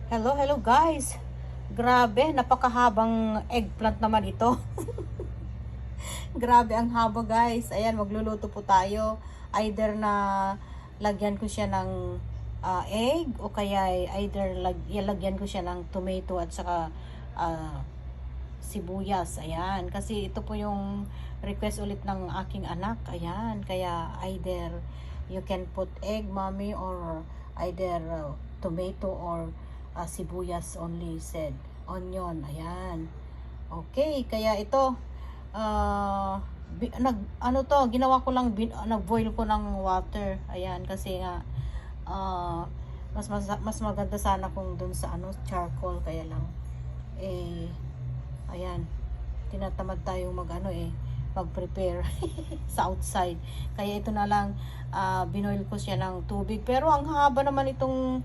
Hello, hello guys. Grabe, napakahabang eggplant naman ito. Grabe ang haba guys. Ayan, magluluto po tayo. Either na lagyan ko siya ng egg o kaya either lagyan ko siya ng tomato at saka ah, sibuyas. Ayan, kasi ito po yung request ulit ng aking anak. Ayan, kaya either you can put egg, mommy, or either tomato or sibuyas only said. Onion, ayan. Okay, kaya ito ano to, ginawa ko lang nag-boil ko ng water. Ayan, kasi nga mas maganda sana kung dun sa charcoal, kaya lang ayan, tinatamad tayong mag-prepare sa outside. Kaya ito na lang, binoil ko siya ng tubig. Pero ang haba naman itong